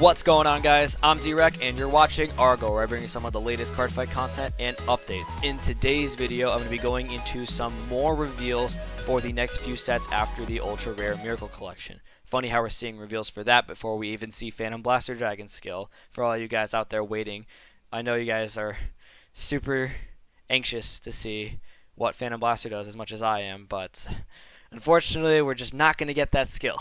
What's going on, guys? I'm D-Rec and you're watching ARGO, where I bring you some of the latest Cardfight content and updates. In today's video, I'm going to be going into some more reveals for the next few sets after the Ultra Rare Miracle Collection. Funny how we're seeing reveals for that before we even see Phantom Blaster Dragon skill. For all you guys out there waiting, I know you guys are super anxious to see what Phantom Blaster does as much as I am, but unfortunately, we're just not going to get that skill.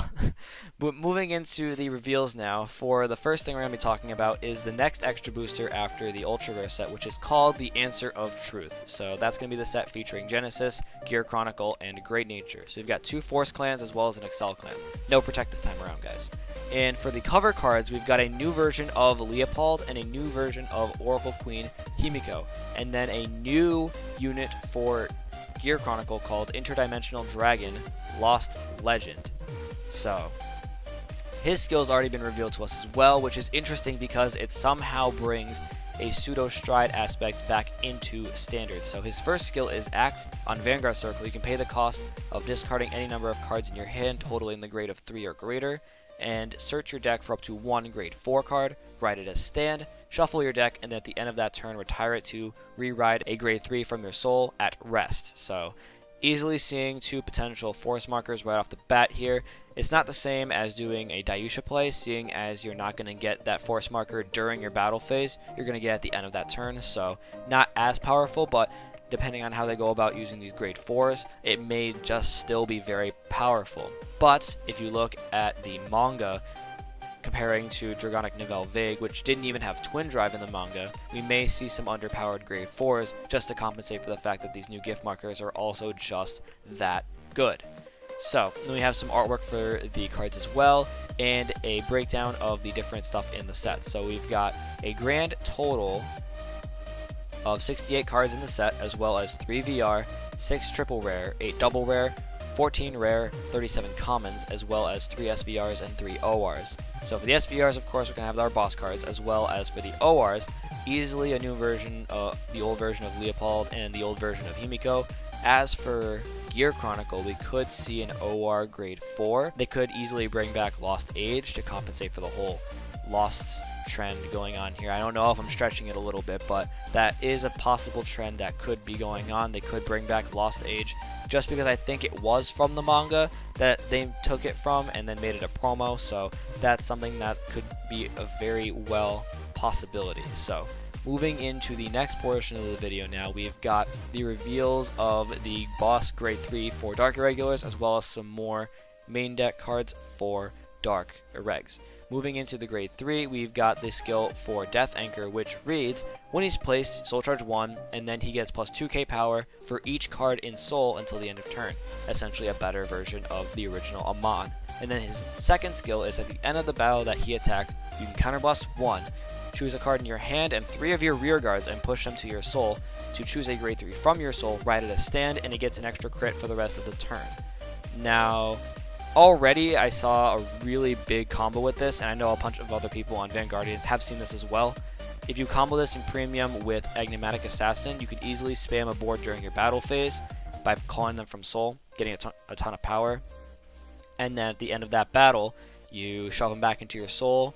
But moving into the reveals now, for the first thing we're going to be talking about is the next extra booster after the Ultra Rare set, which is called the Answer of Truth. So that's going to be the set featuring Genesis, Gear Chronicle, and Great Nature. So we've got 2 Force clans as well as an Excel clan. No Protect this time around, guys. And for the cover cards, we've got a new version of Leopald and a new version of Oracle Queen Himiko. And then a new unit for Gear Chronicle called Interdimensional Dragon Lost Legend. So his skill's already been revealed to us as well, which is interesting because it somehow brings a pseudo stride aspect back into standard. So his first skill is Act on Vanguard Circle. You can pay the cost of discarding any number of cards in your hand totaling the grade of 3 or greater, and search your deck for up to 1 grade 4 card, write it as stand, shuffle your deck, and then at the end of that turn retire it to re-ride a grade 3 from your soul at rest. So easily seeing 2 potential force markers right off the bat here. It's not the same as doing a Dayusha play, seeing as you're not going to get that force marker during your battle phase. You're going to get at the end of that turn, so not as powerful, but depending on how they go about using these grade 4s, it may just still be very powerful. But if you look at the manga, comparing to Dragonic Nouvelle Vague, which didn't even have Twin Drive in the manga, we may see some underpowered grade 4s just to compensate for the fact that these new gift markers are also just that good. So, then we have some artwork for the cards as well, and a breakdown of the different stuff in the set. So we've got a grand total of 68 cards in the set, as well as 3 VR, 6 triple rare, 8 double rare, 14 rare, 37 commons, as well as 3 SVRs and 3 ORs. So for the SVRs, of course, we're going to have our boss cards, as well as for the ORs, easily a new version, the old version of Leopald and the old version of Himiko. As for Gear Chronicle, we could see an OR grade 4. They could easily bring back Lost Age to compensate for the whole Lost trend going on here. I don't know if I'm stretching it a little bit, but that is a possible trend that could be going on. They could bring back Lost Age, just because I think it was from the manga that they took it from and then made it a promo, so that's something that could be a very well possibility. So moving into the next portion of the video now, we've got the reveals of the boss grade 3 for Dark Irregulars, as well as some more main deck cards for Dark Irregs. Moving into the grade 3, we've got the skill for Death Anchor, which reads, when he's placed, Soul Charge 1, and then he gets plus 2k power for each card in Soul until the end of turn. Essentially a better version of the original Amon. And then his second skill is at the end of the battle that he attacked, you can counterblast 1, choose a card in your hand and 3 of your rear guards and push them to your Soul to choose a grade 3 from your Soul, write it as stand, and it gets an extra crit for the rest of the turn. Now, already I saw a really big combo with this, and I know a bunch of other people on Vanguardian have seen this as well. If you combo this in Premium with Enigmatic Assassin, you could easily spam a board during your battle phase by calling them from Soul, getting a ton of power, and then at the end of that battle, you shove them back into your Soul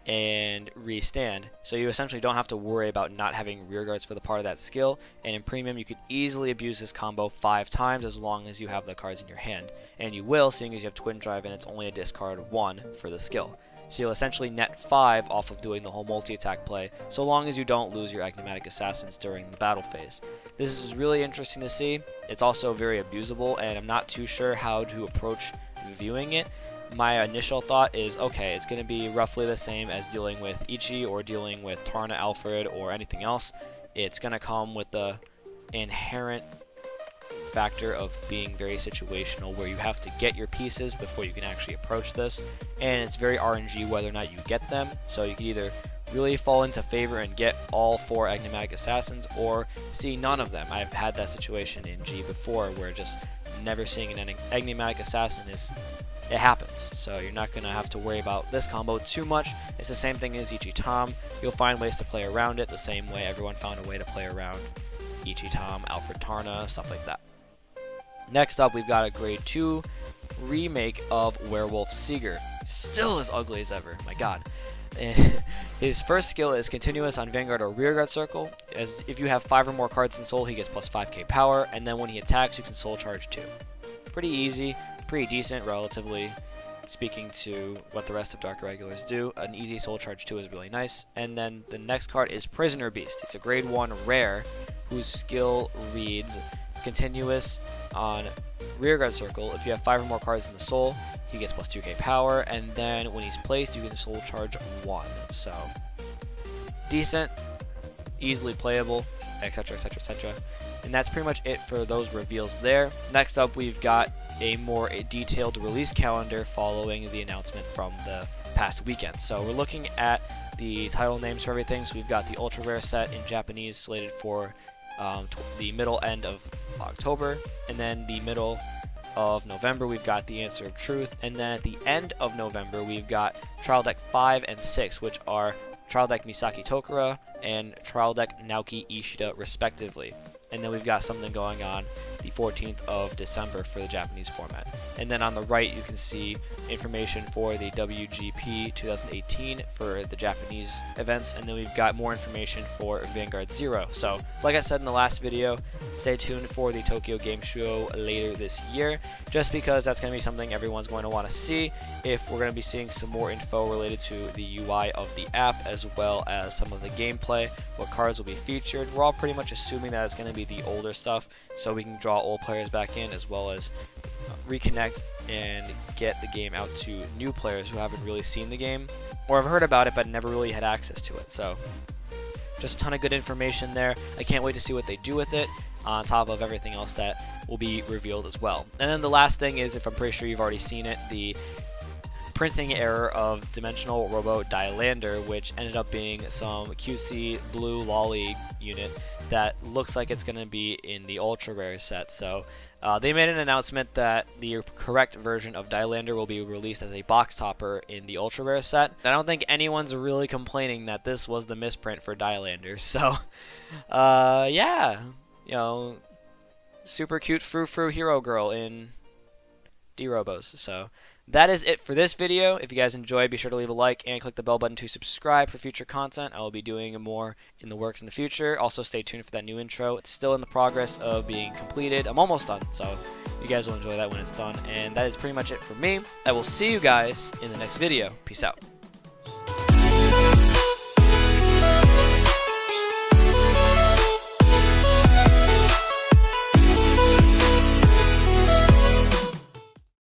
and re-stand. So you essentially don't have to worry about not having rear guards for the part of that skill, and in Premium you could easily abuse this combo 5 times as long as you have the cards in your hand. And you will, seeing as you have Twin Drive and it's only a discard 1 for the skill. So you'll essentially net 5 off of doing the whole multi-attack play, so long as you don't lose your Enigmatic Assassins during the battle phase. This is really interesting to see. It's also very abusable, and I'm not too sure how to approach viewing it. My initial thought is, okay, it's going to be roughly the same as dealing with Ichi or dealing with Tarna Alfred or anything else. It's going to come with the inherent factor of being very situational, where you have to get your pieces before you can actually approach this, and it's very RNG whether or not you get them. So you can either really fall into favor and get all 4 Enigmatic Assassins, or see none of them. I've had that situation in G before, where just never seeing an Enigmatic Assassin it happens. So you're not going to have to worry about this combo too much. It's the same thing as Ichi-Tom. You'll find ways to play around it the same way everyone found a way to play around Ichi-Tom, Alfred Tarna, stuff like that. Next up, we've got a grade 2 remake of Werewolf Seeger. Still as ugly as ever, my god. His first skill is continuous on Vanguard or Rearguard Circle. As if you have 5 or more cards in Soul, he gets plus 5k power, and then when he attacks, you can Soul Charge 2. Pretty easy, pretty decent, relatively speaking to what the rest of Dark Regulars do. An easy Soul Charge 2 is really nice. And then the next card is Prisoner Beast. It's a grade 1 rare whose skill reads continuous on Rearguard Circle. If you have 5 or more cards in the Soul, he gets plus 2k power, and then when he's placed, you can Soul Charge 1. So, decent, easily playable, etc, etc, etc. And that's pretty much it for those reveals there. Next up, we've got a more detailed release calendar following the announcement from the past weekend. So we're looking at the title names for everything. So we've got the Ultra Rare set in Japanese slated for the middle end of October, and then the middle of November we've got the Answer of Truth, and then at the end of November we've got Trial Deck 5 and 6, which are Trial Deck Misaki Tokura and Trial Deck Naoki Ishida respectively. And then we've got something going on the 14th of December for the Japanese format. And then on the right you can see information for the WGP 2018 for the Japanese events, and then we've got more information for Vanguard Zero. So like I said in the last video, stay tuned for the Tokyo Game Show later this year, just because that's going to be something everyone's going to want to see. If we're going to be seeing some more info related to the UI of the app, as well as some of the gameplay, what cards will be featured. We're all pretty much assuming that it's going to be the older stuff, so we can draw old players back in, as well as reconnect and get the game out to new players who haven't really seen the game or have heard about it but never really had access to it. So just a ton of good information there. I can't wait to see what they do with it, on top of everything else that will be revealed as well. And then the last thing is, if I'm pretty sure you've already seen it, the printing error of Dimensional Robo Dialander, which ended up being some cutesy blue lolly unit that looks like it's going to be in the Ultra Rare set. So they made an announcement that the correct version of Dialander will be released as a box topper in the Ultra Rare set. I don't think anyone's really complaining that this was the misprint for Dialander. So yeah, you know, super cute frou-frou hero girl in D-Robos. So that is it for this video. If you guys enjoyed, be sure to leave a like and click the bell button to subscribe for future content. I will be doing more in the works in the future. Also, stay tuned for that new intro. It's still in the progress of being completed. I'm almost done, so you guys will enjoy that when it's done. And that is pretty much it for me. I will see you guys in the next video. Peace out.